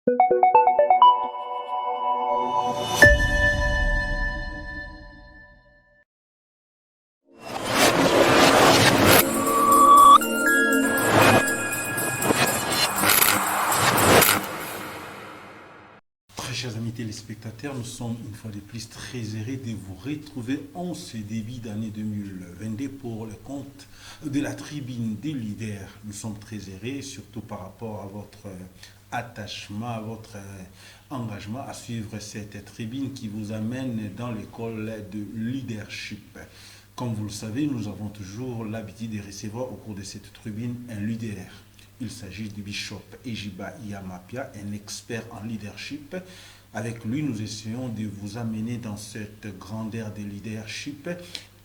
Très chers amis téléspectateurs, nous sommes une fois de plus très heureux de vous retrouver en ce début d'année 2022 pour le compte de la tribune des leaders. Nous sommes très heureux, surtout par rapport à votre attachement, à votre engagement à suivre cette tribune qui vous amène dans l'école de leadership. Comme vous le savez, nous avons toujours l'habitude de recevoir au cours de cette tribune un leader. Il s'agit du bishop Ejiba Iyamapia, un expert en leadership. Avec lui, nous essayons de vous amener dans cette grandeur de leadership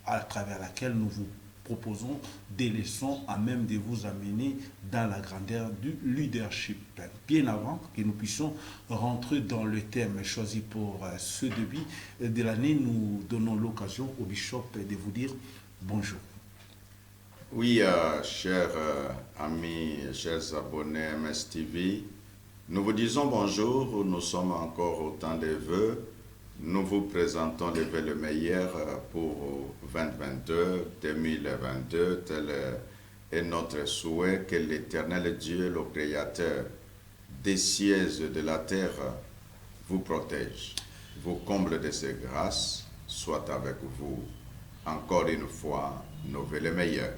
à travers laquelle nous vous proposons des leçons à même de vous amener dans la grandeur du leadership. Bien avant que nous puissions rentrer dans le thème choisi pour ce début de l'année, nous donnons l'occasion au bishop de vous dire bonjour. Oui, chers amis, chers abonnés MSTV, nous vous disons bonjour, nous sommes encore au temps des vœux. Nous vous présentons les vœux le meilleur pour 2022, tel est notre souhait, que l'Éternel Dieu, le Créateur des cieux et de la terre, vous protège, vous comble de ses grâces, soit avec vous. Encore une fois, nos vœux le meilleur.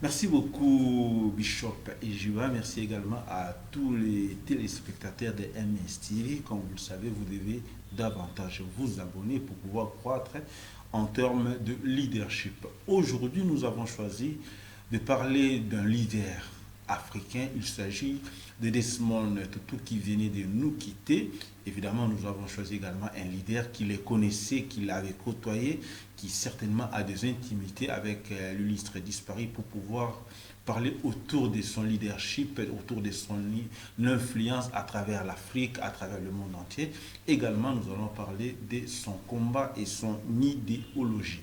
Merci beaucoup, Bishop Ejiba. Merci également à tous les téléspectateurs de MSTV. Comme vous le savez, vous devez davantage vous abonner pour pouvoir croître en termes de leadership. Aujourd'hui, nous avons choisi de parler d'un leader africain. Il s'agit de Desmond Tutu qui venait de nous quitter. Évidemment, nous avons choisi également un leader qui les connaissait, qui l'avait côtoyé, qui certainement a des intimités avec l'illustre disparu pour pouvoir parler autour de son leadership, autour de son influence à travers l'Afrique, à travers le monde entier. Également, nous allons parler de son combat et son idéologie.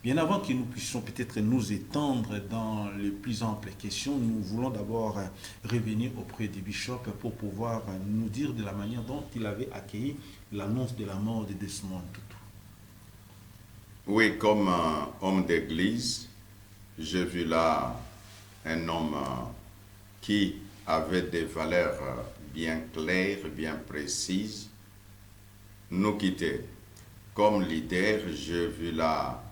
Bien avant que nous puissions peut-être nous étendre dans les plus amples questions, nous voulons d'abord revenir auprès du bishop pour pouvoir nous dire de la manière dont il avait accueilli l'annonce de la mort de Desmond Tutu. Oui, comme homme d'église, j'ai vu là un homme qui avait des valeurs bien claires, bien précises, nous quitter. Comme leader, j'ai vu là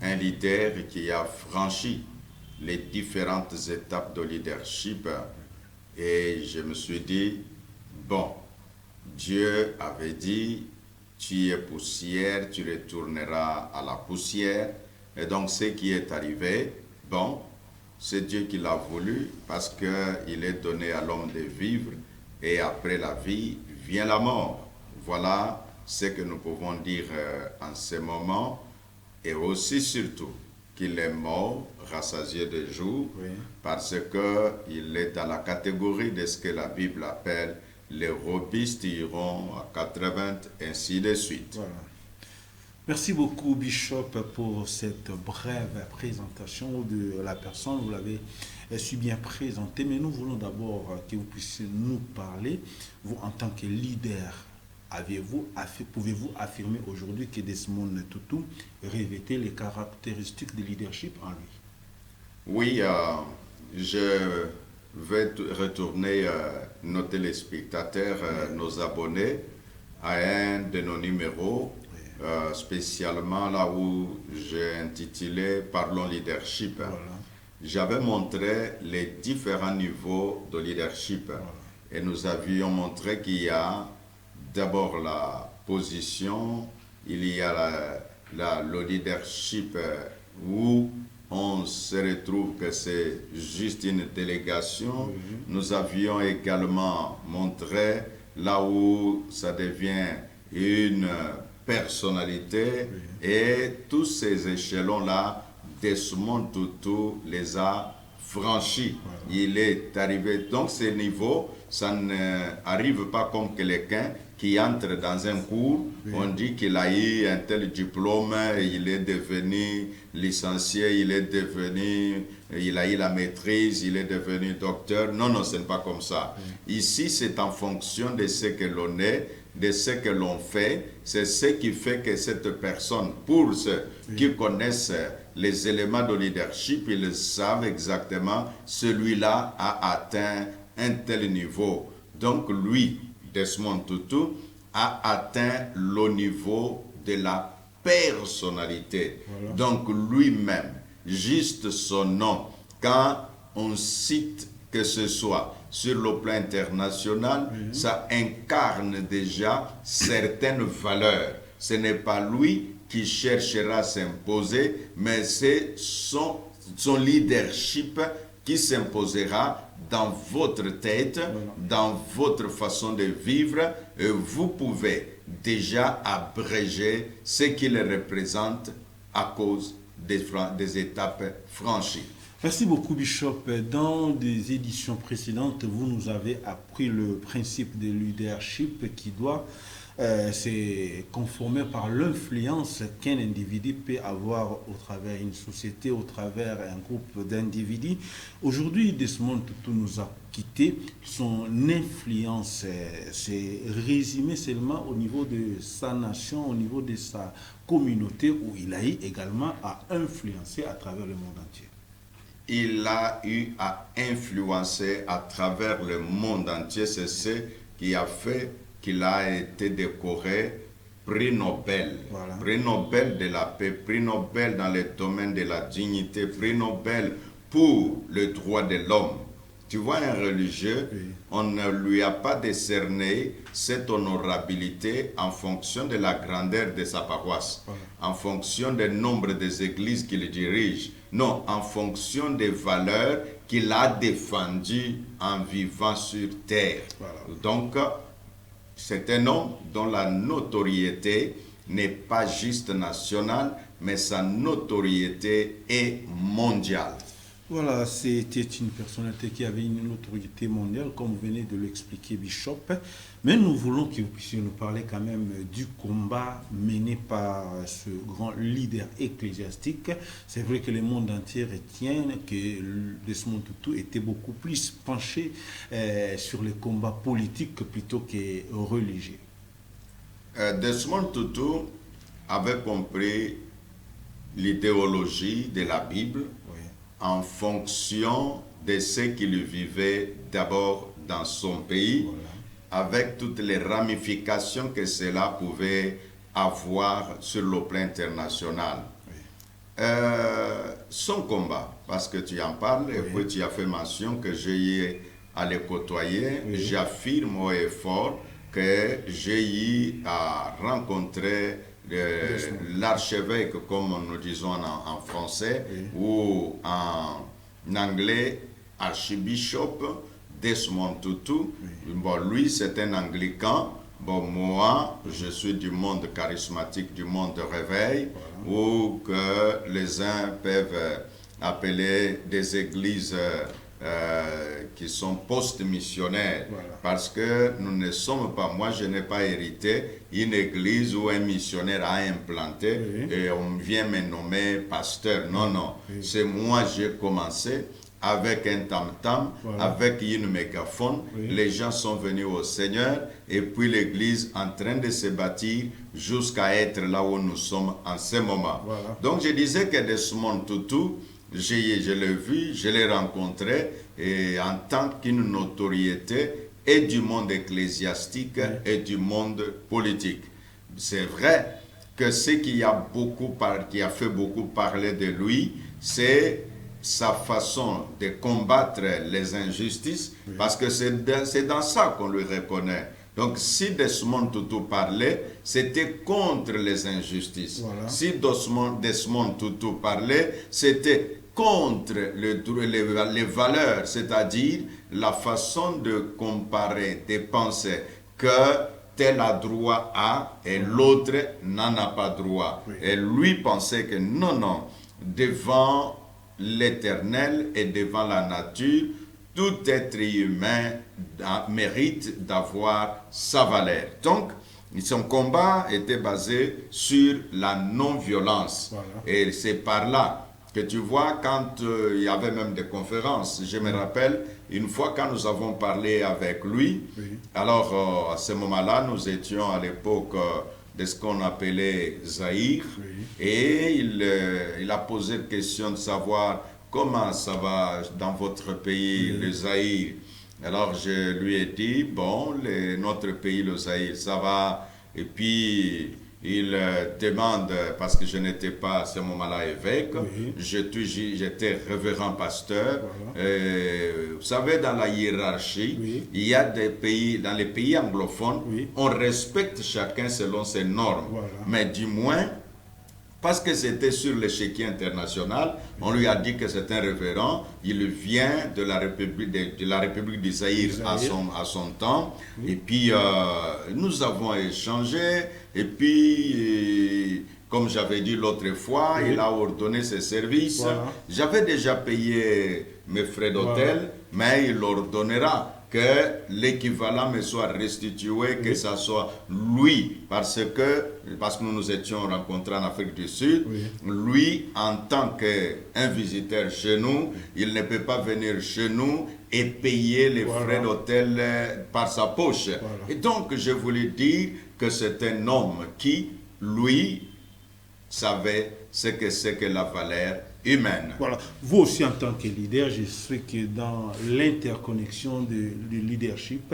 un leader qui a franchi les différentes étapes de leadership et je me suis dit, bon, Dieu avait dit, tu es poussière, tu retourneras à la poussière. Et donc ce qui est arrivé, bon, c'est Dieu qui l'a voulu parce qu'il est donné à l'homme de vivre et après la vie vient la mort. Voilà ce que nous pouvons dire en ce moment. Et aussi surtout qu'il est mort, rassasié de jour, oui, parce qu'il est dans la catégorie de ce que la Bible appelle les robustes iront à 80, ainsi de suite. Voilà. Merci beaucoup, Bishop, pour cette brève présentation de la personne. Vous l'avez su bien présenter, mais nous voulons d'abord que vous puissiez nous parler, vous en tant que leader. Pouvez-vous affirmer aujourd'hui que Desmond Tutu revêtait les caractéristiques de leadership en lui? Oui, je vais retourner nos téléspectateurs, nos abonnés, à un de nos numéros, spécialement là où j'ai intitulé « Parlons leadership ». Voilà. J'avais montré les différents niveaux de leadership, voilà, et nous avions montré qu'il y a d'abord la position, il y a le leadership où on se retrouve que c'est juste une délégation. Nous avions également montré là où ça devient une personnalité, et tous ces échelons-là, Desmond Tutu les a franchi. Il est arrivé. Donc, ce niveau, ça n'arrive pas comme quelqu'un qui entre dans un cours, on dit qu'il a eu un tel diplôme, il est devenu licencié, il a eu la maîtrise, il est devenu docteur. Non, non, ce n'est pas comme ça. Ici, c'est en fonction de ce que l'on est, de ce que l'on fait. C'est ce qui fait que cette personne, pour ceux qui connaissent les éléments de leadership, ils savent exactement, celui-là a atteint un tel niveau. Donc lui, Desmond Tutu, a atteint le niveau de la personnalité. Voilà. Donc lui-même, juste son nom, quand on cite que ce soit sur le plan international, ça incarne déjà certaines valeurs. Ce n'est pas lui qui cherchera à s'imposer, mais c'est son leadership qui s'imposera dans votre tête, dans votre façon de vivre, et vous pouvez déjà abréger ce qu'il représente à cause des étapes franchies. Merci beaucoup, Bishop. Dans des éditions précédentes, vous nous avez appris le principe de leadership qui doit se conformer par l'influence qu'un individu peut avoir au travers d'une société, au travers un groupe d'individus. Aujourd'hui, Desmond Tutu nous a quittés. Son influence s'est résumée seulement au niveau de sa nation, au niveau de sa communauté, où il a eu également à influencer à travers le monde entier. Il a eu à influencer à travers le monde entier. C'est ce qui a fait qu'il a été décoré prix Nobel. Voilà. Prix Nobel de la paix, prix Nobel dans le domaine de la dignité, prix Nobel pour le droit de l'homme. Tu vois, un religieux, on ne lui a pas décerné cette honorabilité en fonction de la grandeur de sa paroisse, en fonction du nombre des églises qu'il dirige. Non, en fonction des valeurs qu'il a défendues en vivant sur terre. Voilà. Donc, c'est un homme dont la notoriété n'est pas juste nationale, mais sa notoriété est mondiale. Voilà, c'était une personnalité qui avait une notoriété mondiale, comme vous venez de l'expliquer, Bishop. Mais nous voulons que vous puissiez nous parler quand même du combat mené par ce grand leader ecclésiastique. C'est vrai que le monde entier retient que Desmond Tutu était beaucoup plus penché sur les combats politiques plutôt que religieux. Desmond Tutu avait compris l'idéologie de la Bible en fonction de ce qu'il vivait d'abord dans son pays, avec toutes les ramifications que cela pouvait avoir sur le plan international. Son combat, parce que tu en parles, et puis tu as fait mention que j'ai eu à le côtoyer, j'affirme haut et fort que j'ai eu à rencontrer l'archevêque, comme nous disons en français, ou en anglais, archbishop Desmond Tutu. Bon, lui, c'est un anglican. Bon, moi, je suis du monde charismatique, du monde de réveil, ou que les uns peuvent appeler des églises qui sont post-missionnaires, parce que nous ne sommes pas, moi je n'ai pas hérité une église où un missionnaire a implanté et on vient me nommer pasteur. Non, non, c'est moi, j'ai commencé avec un tam-tam, avec une mégaphone, les gens sont venus au Seigneur et puis l'église en train de se bâtir jusqu'à être là où nous sommes en ce moment. Donc je disais que Desmond Tutu, je l'ai vu, je l'ai rencontré et en tant qu'une notoriété et du monde ecclésiastique et du monde politique. C'est vrai que ce qui a fait beaucoup parler de lui, c'est sa façon de combattre les injustices, parce que c'est dans ça qu'on lui reconnaît. Donc, si Desmond Tutu parlait, c'était contre les injustices. Si Desmond Tutu parlait, c'était contre les valeurs, c'est-à-dire la façon de comparer, de penser que tel a droit à et l'autre n'en a pas droit. Et lui pensait que non, devant l'Éternel et devant la nature, tout être humain mérite d'avoir sa valeur. Donc, son combat était basé sur la non-violence. Voilà. Et c'est par là que tu vois, quand il y avait même des conférences, je me rappelle, une fois quand nous avons parlé avec lui, Oui. alors à ce moment-là, nous étions à l'époque de ce qu'on appelait Zaïre, Oui. et il a posé la question de savoir comment ça va dans votre pays, Oui. le Zaïre. Alors je lui ai dit, bon, notre pays, le Zaïre, ça va. Et puis il demande, parce que je n'étais pas à ce moment-là évêque, Oui. j'étais révérend pasteur. Voilà. Vous savez, dans la hiérarchie, Oui. il y a des pays, dans les pays anglophones, Oui. on respecte chacun selon ses normes. Voilà. Mais du moins, parce que c'était sur l'échiquier international, on lui a dit que c'est un révérend, il vient de la République du Zaïre à son temps, Oui. et puis nous avons échangé, et puis comme j'avais dit l'autre fois, Oui. il a ordonné ses services. Voilà. J'avais déjà payé mes frais d'hôtel, Voilà. mais il ordonnera que l'équivalent me soit restitué, que Oui. ça soit lui, parce que nous nous étions rencontrés en Afrique du Sud, Oui. lui, en tant qu'un visiteur chez nous, il ne peut pas venir chez nous et payer les Voilà. frais d'hôtel par sa poche. Voilà. Et donc, je voulais dire que c'est un homme qui, lui, savait ce que c'est que la valeur humaine. Voilà. Vous aussi, en tant que leader, je sais que dans l'interconnexion du leadership,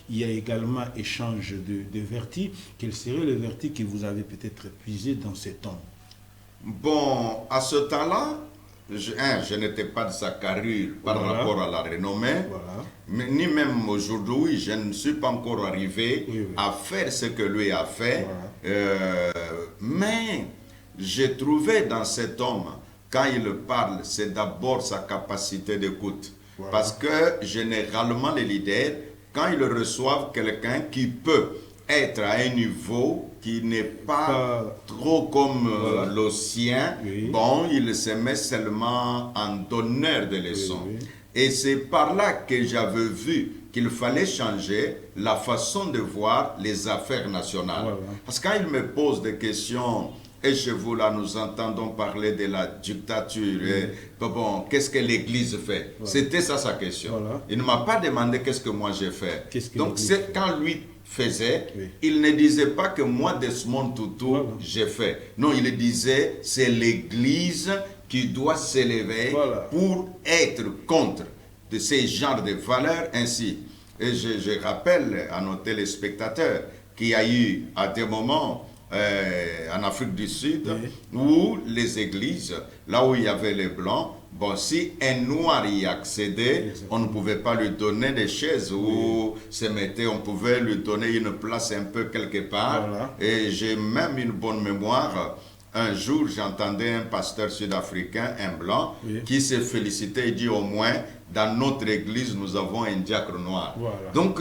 il y a également échange de vertus. Quel serait le vertu que vous avez peut-être puisé dans cet homme? Bon, à ce temps-là, je n'étais pas de sa carrure par Voilà. rapport à la renommée, Voilà. mais ni même aujourd'hui, je ne suis pas encore arrivé Oui, oui. à faire ce que lui a fait. Voilà. Mais j'ai trouvé dans cet homme, quand il parle, c'est d'abord sa capacité d'écoute. Voilà. Parce que généralement, les leaders, quand ils reçoivent quelqu'un qui peut être à un niveau qui n'est pas trop comme Voilà. le sien, Oui. bon, il se met seulement en donneur de leçons. Oui, oui. Et c'est par là que j'avais vu qu'il fallait changer la façon de voir les affaires nationales. Voilà. Parce que quand il me pose des questions, et chez vous là, nous entendons parler de la dictature, et, bon, qu'est-ce que l'Église fait? Voilà. C'était ça sa question. Voilà. Il ne m'a pas demandé qu'est-ce que moi j'ai fait. Qu'est-ce que Donc l'Église c'est fait? quand lui faisait, Oui. il ne disait pas que moi, Desmond Tutu, Voilà. j'ai fait. Non, il disait, c'est l'Église qui doit s'élever Voilà. pour être contre de ces genres de valeurs ainsi. Et je rappelle à nos téléspectateurs qu'il y a eu à des moments en Afrique du Sud où les églises, là où il y avait les blancs, bon, si un noir y accédait, on ne pouvait pas lui donner des chaises ou se mettait, on pouvait lui donner une place un peu quelque part. Voilà. Et j'ai même une bonne mémoire. Un jour, j'entendais un pasteur sud-africain, un blanc, Oui. qui se félicitait et dit au moins, dans notre église, nous avons un diacre noir. Voilà. Donc,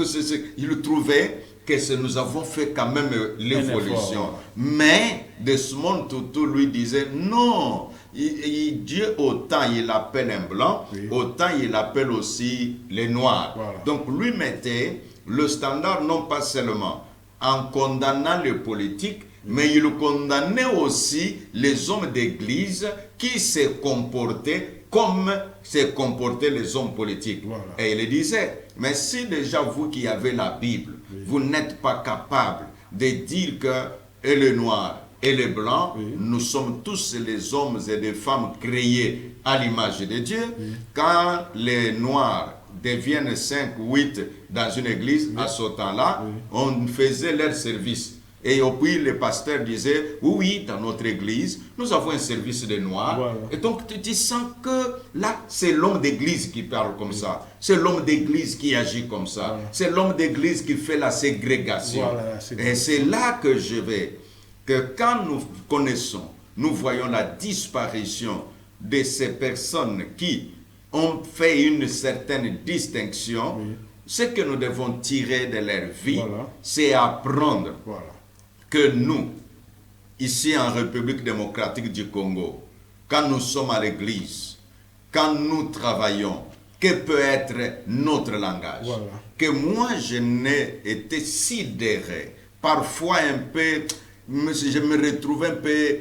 il trouvait que nous avons fait quand même l'évolution. effort. Mais Desmond Tutu lui disait, non, Dieu autant il appelle un blanc, Oui. autant il appelle aussi les noirs. Voilà. Donc, lui mettait le standard non pas seulement en condamnant les politiques, mais il condamnait aussi les hommes d'église qui se comportaient comme se comportaient les hommes politiques. Voilà. Et il disait, mais si déjà vous qui avez la Bible, vous n'êtes pas capable de dire que et les noirs et les blancs, nous sommes tous les hommes et les femmes créés à l'image de Dieu, quand les noirs deviennent 5 ou 8 dans une église, à ce temps-là, on faisait leur service. Et puis le pasteur disait, oui, dans notre église, nous avons un service de noirs. Voilà. Et donc tu sens que là, c'est l'homme d'église qui parle comme ça. C'est l'homme d'église qui agit comme ça. Voilà. C'est l'homme d'église qui fait la ségrégation. Voilà, la ségrégation. Et c'est là que je vais, que quand nous connaissons, nous voyons la disparition de ces personnes qui ont fait une certaine distinction, ce que nous devons tirer de leur vie, Voilà. c'est apprendre Voilà. que nous, ici en République démocratique du Congo, quand nous sommes à l'église, quand nous travaillons, que peut être notre langage. Voilà. Que moi, je n'ai été sidéré, parfois un peu, je me retrouve un peu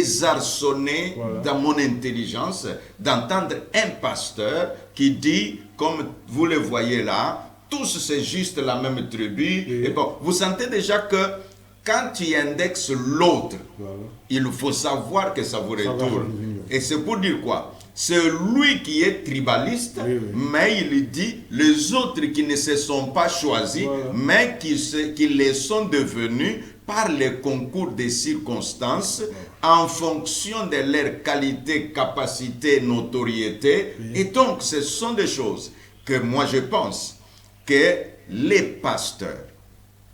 désarçonné Voilà. dans mon intelligence d'entendre un pasteur qui dit, comme vous le voyez là, tous c'est juste la même tribu. Oui. Et bon, vous sentez déjà que quand tu indexes l'autre, Voilà. il faut savoir que ça vous Ça va retourne. revenir. Et c'est pour dire quoi? C'est lui qui est tribaliste, Oui, oui. mais il dit les autres qui ne se sont pas choisis, Voilà. mais qui les sont devenus par les concours des circonstances, en fonction de leur qualité, capacité, notoriété. Oui. Et donc, ce sont des choses que moi je pense que les pasteurs,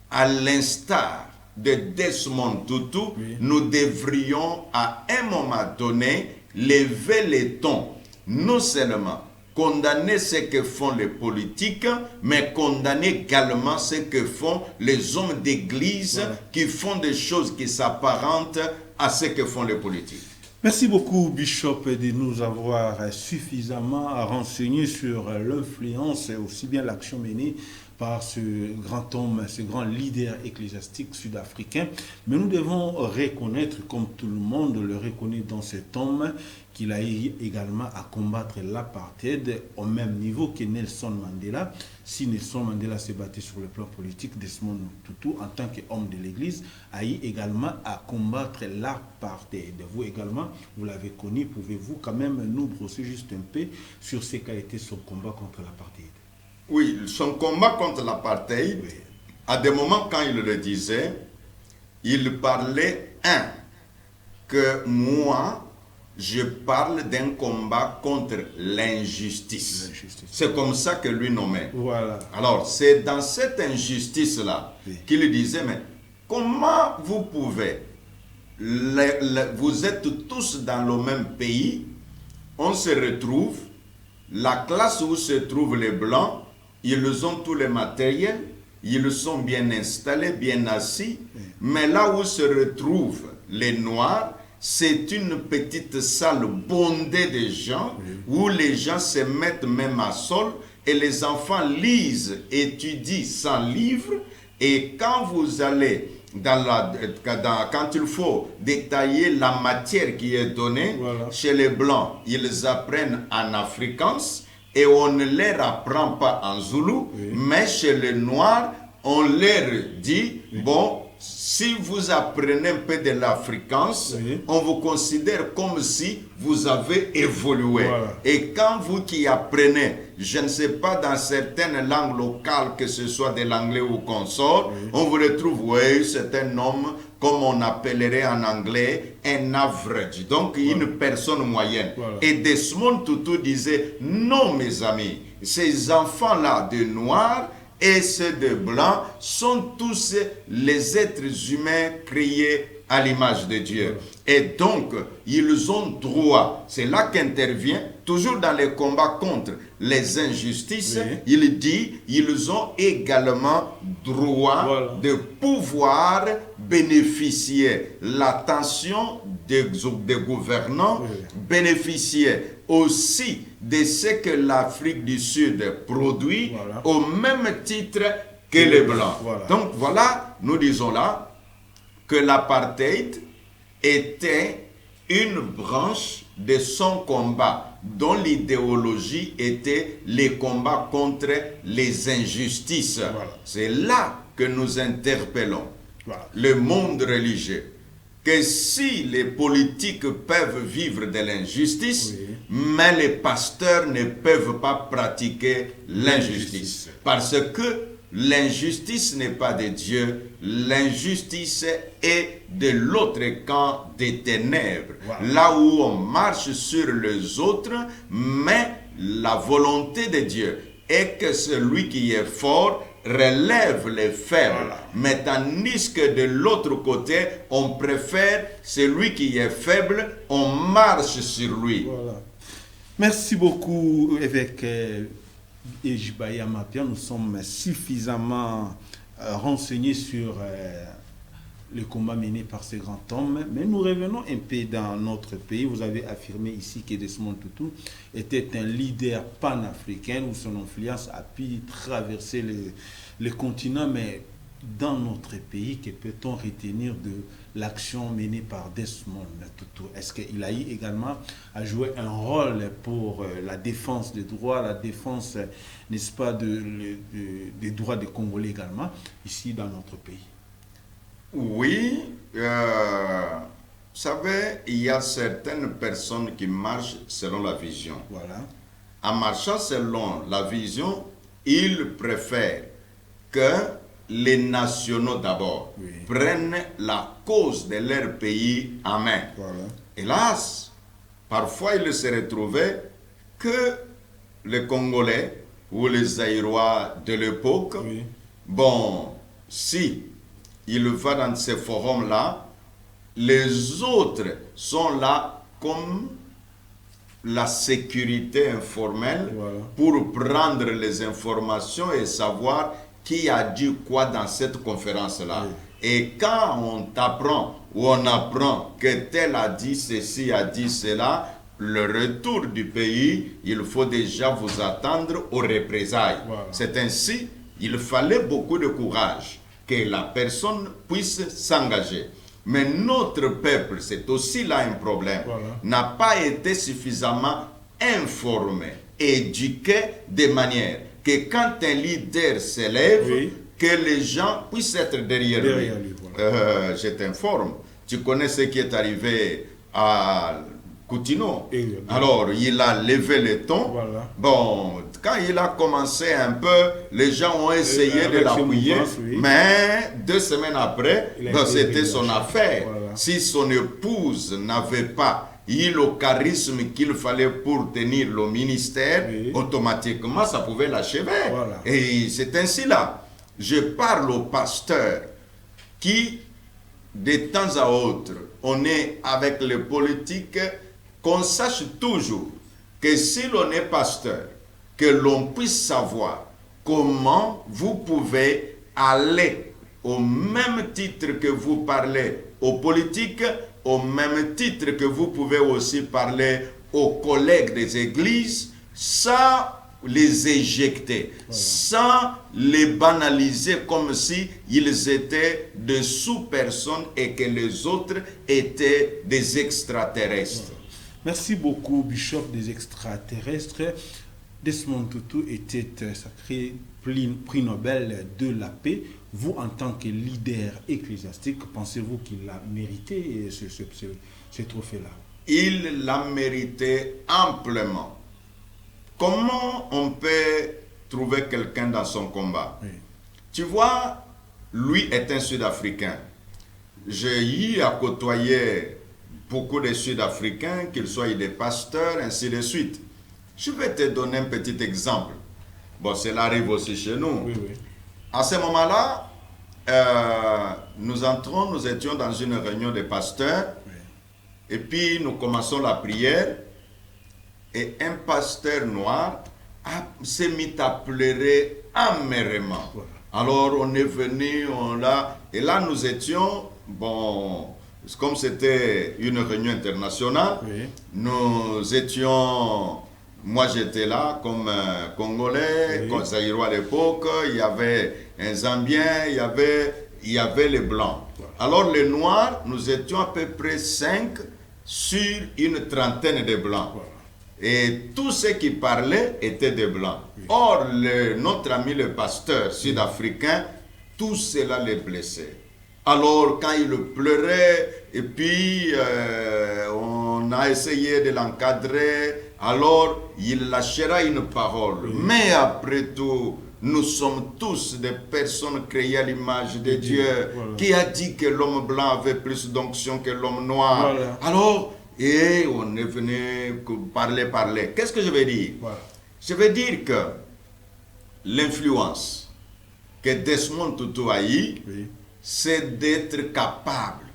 à l'instar de Desmond Tutu, Oui. nous devrions à un moment donné lever les tons, non seulement condamner ce que font les politiques, mais condamner également ce que font les hommes d'église Voilà. qui font des choses qui s'apparentent à ce que font les politiques. Merci beaucoup, Bishop, de nous avoir suffisamment renseigné sur l'influence et aussi bien l'action menée par ce grand homme, ce grand leader ecclésiastique sud-africain. Mais nous devons reconnaître, comme tout le monde le reconnaît dans cet homme, qu'il a eu également à combattre l'apartheid au même niveau que Nelson Mandela. Si Nelson Mandela s'est battu sur le plan politique, Desmond Tutu, en tant qu'homme de l'Église, a eu également à combattre l'apartheid. Vous également, vous l'avez connu, pouvez-vous quand même nous brosser juste un peu sur ce qu'a été son combat contre l'apartheid? Oui, son combat contre l'apartheid, Oui. à des moments quand il le disait, il parlait, que moi, je parle d'un combat contre l'injustice. L'injustice. C'est comme ça que lui nommait. Voilà. Alors, c'est dans cette injustice-là Oui. qu'il disait, mais comment vous pouvez, vous êtes tous dans le même pays, on se retrouve, la classe où se trouvent les Blancs, ils ont tous les matériels, ils sont bien installés, bien assis, mais là où se retrouvent les Noirs, c'est une petite salle bondée de gens, où les gens se mettent même à sol, et les enfants lisent, étudient sans livre, et quand vous allez quand il faut détailler la matière qui est donnée, Voilà. chez les Blancs, ils apprennent en afrikaans et on ne leur apprend pas en zoulou, Oui. mais chez les Noirs, on leur dit, bon, si vous apprenez un peu de l'afrikaans, Oui. on vous considère comme si vous avez évolué. Voilà. Et quand vous qui apprenez, je ne sais pas, dans certaines langues locales, que ce soit de l'anglais ou consort, on vous retrouve, oui, c'est un homme, comme on appellerait en anglais, un average. Donc, une personne moyenne. Voilà. Et Desmond Tutu disait, non, mes amis, ces enfants-là de noirs et ceux de blancs sont tous les êtres humains créés à l'image de Dieu. Et donc, ils ont droit, c'est là qu'intervient, toujours dans les combats contre les injustices, Oui. il dit, ils ont également droit Voilà. de pouvoir bénéficier l'attention des gouvernants, Oui. bénéficier aussi de ce que l'Afrique du Sud produit, Voilà. au même titre que les Blancs. Voilà. Donc voilà, nous disons là que l'apartheid était une branche de son combat dont l'idéologie était les combats contre les injustices. Voilà. C'est là que nous interpellons Voilà. le monde religieux. Que si les politiques peuvent vivre de l'injustice, Oui. mais les pasteurs ne peuvent pas pratiquer l'injustice. Parce que l'injustice n'est pas de Dieu, l'injustice est de l'autre camp des ténèbres. Voilà. Là où on marche sur les autres, mais la volonté de Dieu est que celui qui est fort relève les faibles. Voilà. Mais tandis que de l'autre côté, on préfère celui qui est faible, on marche sur lui. Voilà. Merci beaucoup, évêque Ejibaya Mapia. Nous sommes suffisamment renseignés sur le combat mené par ce grand homme. Mais nous revenons un peu dans notre pays. Vous avez affirmé ici que Desmond Tutu était un leader panafricain où son influence a pu traverser le continent. Mais dans notre pays, que peut-on retenir de l'action menée par Desmond Tutu? Est-ce qu'il a eu également à jouer un rôle pour la défense des droits, la défense, n'est-ce pas, des droits des Congolais également, ici dans notre pays? Oui, vous savez, il y a certaines personnes qui marchent selon la vision. Voilà. En marchant selon la vision, ils préfèrent que les nationaux d'abord prennent la cause de leur pays en main. Voilà. Hélas, parfois il se retrouvait que les Congolais ou les Zaïrois de l'époque, bon, si il va dans ces forums-là, les autres sont là comme la sécurité informelle pour prendre les informations et savoir qui a dit quoi dans cette conférence-là. Et quand on t'apprend ou on apprend que tel a dit ceci, a dit cela, le retour du pays, il faut déjà vous attendre aux représailles. C'est ainsi, il fallait beaucoup de courage que la personne puisse s'engager. Mais notre peuple, c'est aussi là un problème, n'a pas été suffisamment informé, éduqué de manière que quand un leader s'élève, que les gens puissent être derrière lui. Je t'informe, tu connais ce qui est arrivé à Coutinho. Alors, il a levé le ton. Bon, quand il a commencé un peu, les gens ont essayé de l'appuyer, mais 2 semaines après, c'était son affaire. Si son épouse n'avait pas eu le charisme qu'il fallait pour tenir le ministère, automatiquement, ça pouvait l'achever. Et c'est ainsi là. Je parle au pasteur qui, de temps à autre, on est avec les politiques, qu'on sache toujours que si l'on est pasteur, que l'on puisse savoir comment vous pouvez aller au même titre que vous parlez aux politiques, au même titre que vous pouvez aussi parler aux collègues des églises, sans les éjecter, sans les banaliser comme si ils étaient des sous-personnes et que les autres étaient des extraterrestres. Merci beaucoup, Bishop des extraterrestres. Desmond Tutu était sacré prix Nobel de la paix. Vous, en tant que leader ecclésiastique, pensez-vous qu'il a mérité ce trophée-là? Il l'a mérité amplement. Comment on peut trouver quelqu'un dans son combat? Tu vois, lui est un Sud-Africain. J'ai eu à côtoyer beaucoup de Sud-Africains, qu'ils soient des pasteurs, ainsi de suite. Je vais te donner un petit exemple. Bon, cela arrive aussi chez nous. À ce moment-là, nous étions dans une réunion de pasteurs, et puis nous commençons la prière, et un pasteur noir s'est mis à pleurer amèrement. Alors on est venu, et là nous étions, bon, comme c'était une réunion internationale, nous étions, moi j'étais là comme Congolais, comme Zaïrois à l'époque, il y avait un Zambien, il y avait les Blancs. Alors les Noirs, nous étions à peu près 5 sur une trentaine de Blancs. Et tous ceux qui parlaient étaient des Blancs. Or, notre ami le pasteur sud-africain, tout cela les blessait. Alors, quand il pleurait, et puis on a essayé de l'encadrer, alors il lâchera une parole. Mais après tout, nous sommes tous des personnes créées à l'image de Dieu. Qui a dit que l'homme blanc avait plus d'onction que l'homme noir? Alors, et on est venu parler. Qu'est-ce que je veux dire? Je veux dire que l'influence que Desmond Tutu a eu, c'est d'être capable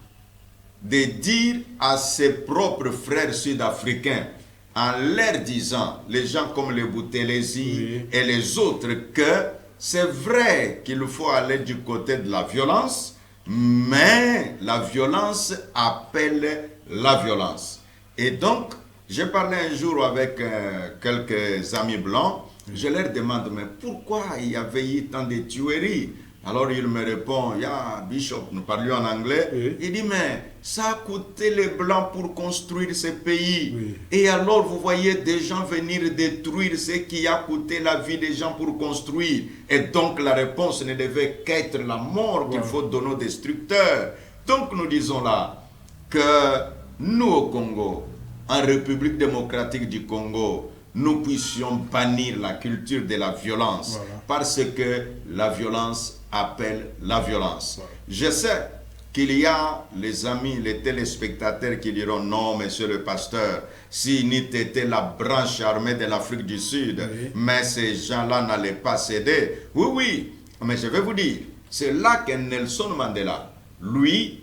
de dire à ses propres frères sud-africains, en leur disant, les gens comme les Boutelesi et les autres, que c'est vrai qu'il faut aller du côté de la violence, mais la violence appelle la violence. Et donc, j'ai parlé un jour avec quelques amis blancs, je leur demande, mais pourquoi il y avait eu tant de tueries? Alors il me répond, il y a Bishop, nous parlions en anglais, oui. Il dit, mais ça a coûté les Blancs pour construire ce pays. Oui. Et alors vous voyez des gens venir détruire ce qui a coûté la vie des gens pour construire. Et donc la réponse ne devait qu'être la mort qu'il faut donner aux destructeurs. Donc nous disons là que nous au Congo, en République démocratique du Congo, nous puissions bannir la culture de la violence, parce que la violence appelle la violence. Je sais qu'il y a les amis, les téléspectateurs qui diront non, monsieur le pasteur, si NIT était la branche armée de l'Afrique du Sud, mais ces gens-là n'allaient pas céder. Oui, mais je vais vous dire, c'est là que Nelson Mandela, lui,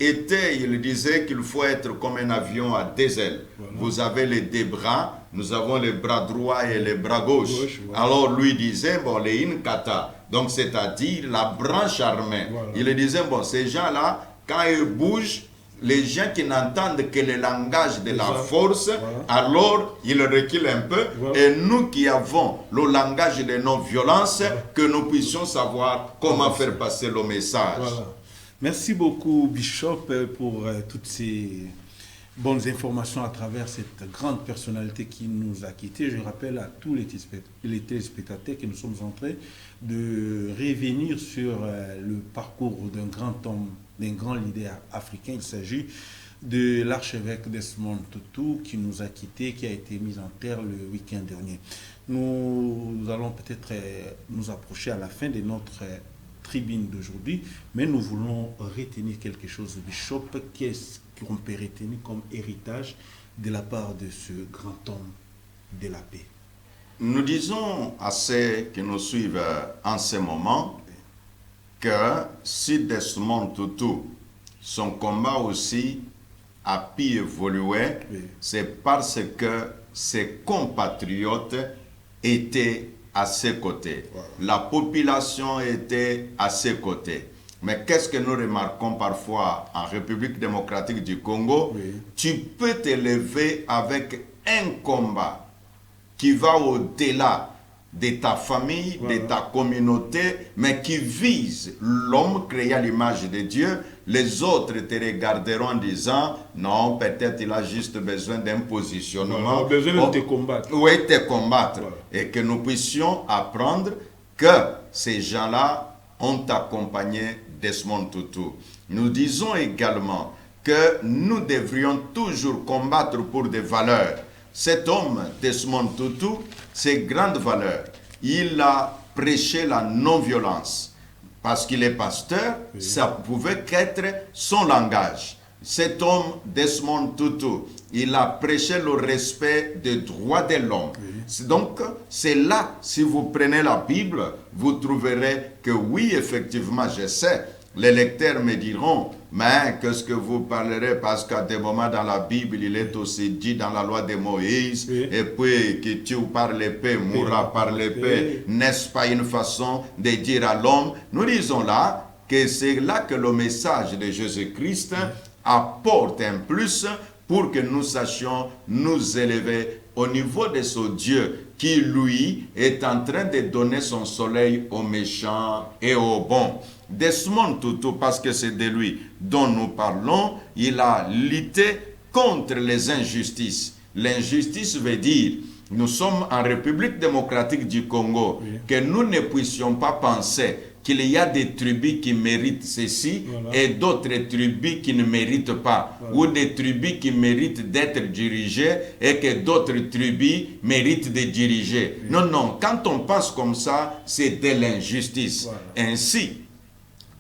il disait qu'il faut être comme un avion à deux ailes. Vous avez les deux bras, nous avons les bras droits et les bras gauches. Alors lui disait, bon, les Inkata, donc c'est-à-dire la branche armée. Il disait, bon, ces gens-là, quand ils bougent, les gens qui n'entendent que le langage de la force, alors ils reculent un peu. Et nous qui avons le langage de non-violence, que nous puissions savoir comment faire passer le message. Merci beaucoup, Bishop, pour toutes ces bonnes informations à travers cette grande personnalité qui nous a quittés. Je rappelle à tous les téléspectateurs que nous sommes en train de revenir sur le parcours d'un grand homme, d'un grand leader africain. Il s'agit de l'archevêque Desmond Tutu qui nous a quittés, qui a été mis en terre le week-end dernier. Nous allons peut-être nous approcher à la fin de notre tribune d'aujourd'hui, mais nous voulons retenir quelque chose, Bishop. Qu'est-ce qu'on peut retenir comme héritage de la part de ce grand homme de la paix? Nous disons à ceux qui nous suivent en ce moment que si Desmond Tutu, son combat aussi a pu évoluer, c'est parce que ses compatriotes étaient à ses côtés. La population était à ses côtés. Mais qu'est-ce que nous remarquons parfois en République démocratique du Congo? Tu peux t'élever avec un combat qui va au-delà de ta famille, de ta communauté, mais qui vise l'homme créé à l'image de Dieu. Les autres te regarderont en disant, non, peut-être il a juste besoin d'un positionnement. Besoin de te combattre. Oui, te combattre. Et que nous puissions apprendre que ces gens-là ont accompagné Desmond Tutu. Nous disons également que nous devrions toujours combattre pour des valeurs. Cet homme, Desmond Tutu, ses grandes valeurs, il a prêché la non-violence. Parce qu'il est pasteur, ça pouvait qu'être son langage. Cet homme, Desmond Tutu, il a prêché le respect des droits de l'homme. Donc, c'est là, si vous prenez la Bible, vous trouverez que oui, effectivement, je sais, les lecteurs me diront, mais qu'est-ce que vous parlerez, parce qu'à des moments dans la Bible, il est aussi dit dans la loi de Moïse, et puis que tu par l'épée, mourra par l'épée, n'est-ce pas une façon de dire à l'homme? Nous disons là que c'est là que le message de Jésus-Christ apporte un plus pour que nous sachions nous élever au niveau de ce Dieu qui, lui, est en train de donner son soleil aux méchants et aux bons. Desmond Tutu, parce que c'est de lui dont nous parlons, il a lutté contre les injustices. L'injustice veut dire, nous sommes en République démocratique du Congo, que nous ne puissions pas penser qu'il y a des tribus qui méritent ceci et d'autres tribus qui ne méritent pas, ou des tribus qui méritent d'être dirigées et que d'autres tribus méritent de diriger. Non, quand on pense comme ça, c'est de l'injustice. Ainsi,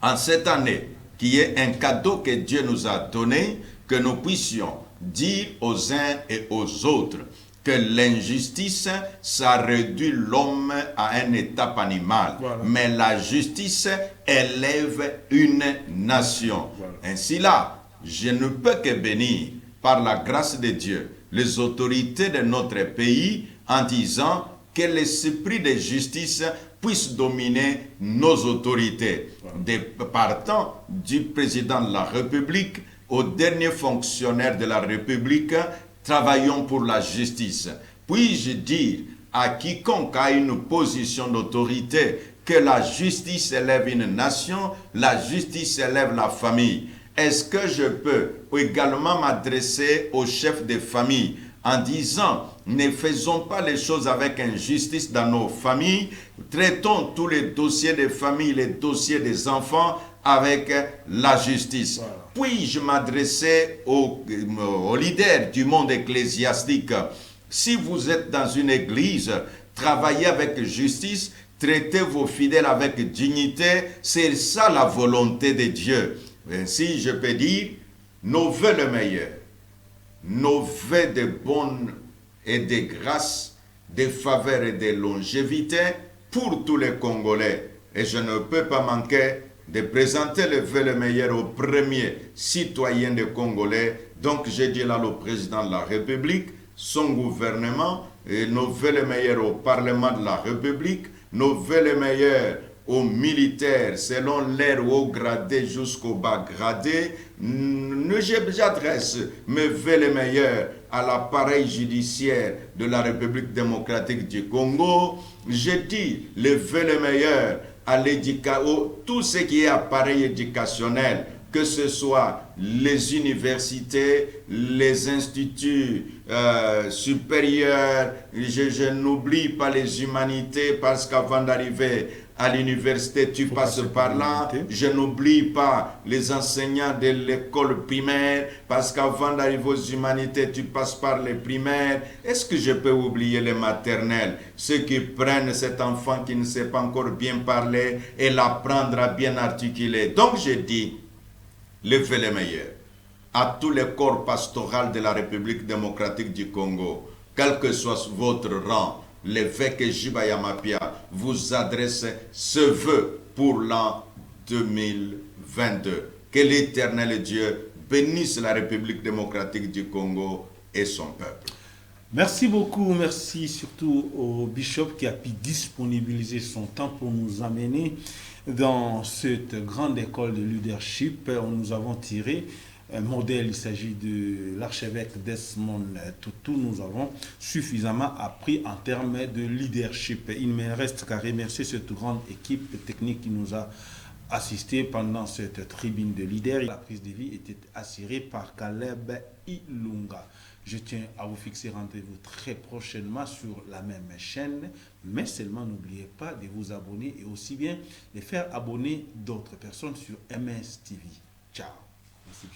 en cette année, qui est un cadeau que Dieu nous a donné, que nous puissions dire aux uns et aux autres que l'injustice, ça réduit l'homme à un état animal. Mais la justice élève une nation. Ainsi là, je ne peux que bénir, par la grâce de Dieu, les autorités de notre pays en disant que l'esprit de justice puisse dominer nos autorités, partant du président de la République au dernier fonctionnaire de la République. Travaillons pour la justice. Puis-je dire à quiconque a une position d'autorité que la justice élève une nation, la justice élève la famille. Est-ce que je peux également m'adresser aux chefs de famille en disant, ne faisons pas les choses avec injustice dans nos familles, traitons tous les dossiers des familles, les dossiers des enfants avec la justice. Voilà. Puis-je m'adresser aux leaders du monde ecclésiastique? Si vous êtes dans une église, travaillez avec justice, traitez vos fidèles avec dignité, c'est ça la volonté de Dieu. Ainsi, je peux dire, nos vœux le meilleur, nos vœux de bonne et de grâce, de faveur et de longévité pour tous les Congolais. Et je ne peux pas manquer de présenter le vœu le meilleur au premier citoyen des Congolais. Donc, je dis là le président de la République, son gouvernement, et nos vœux le meilleur au Parlement de la République, nos vœux le meilleur aux militaires, selon leur haut gradé jusqu'au bas gradé. J'adresse mes vœux les meilleurs à l'appareil judiciaire de la République démocratique du Congo. Je dis les vœux les meilleurs à tout ce qui est appareil éducationnel, que ce soit les universités, les instituts supérieurs. Je n'oublie pas les humanités parce qu'avant d'arriver à l'université, tu passes par là. Je n'oublie pas les enseignants de l'école primaire parce qu'avant d'arriver aux humanités, tu passes par les primaires. Est-ce que je peux oublier les maternelles? Ceux qui prennent cet enfant qui ne sait pas encore bien parler et l'apprendre à bien articuler. Donc je dis, levez les meilleurs à tous les corps pastoraux de la République démocratique du Congo, quel que soit votre rang. L'évêque Jiba Yamapia vous adresse ce vœu pour l'an 2022. Que l'Éternel Dieu bénisse la République démocratique du Congo et son peuple. Merci beaucoup, merci surtout au bishop qui a pu disponibiliser son temps pour nous amener dans cette grande école de leadership où nous avons tiré un modèle. Il s'agit de l'archevêque Desmond Tutu. Nous avons suffisamment appris en termes de leadership. Il me reste qu'à remercier cette grande équipe technique qui nous a assisté pendant cette tribune de leaders. La prise de vie était assurée par Caleb Ilunga. Je tiens à vous fixer rendez-vous très prochainement sur la même chaîne, mais seulement n'oubliez pas de vous abonner et aussi bien de faire abonner d'autres personnes sur MS TV. Ciao. Merci.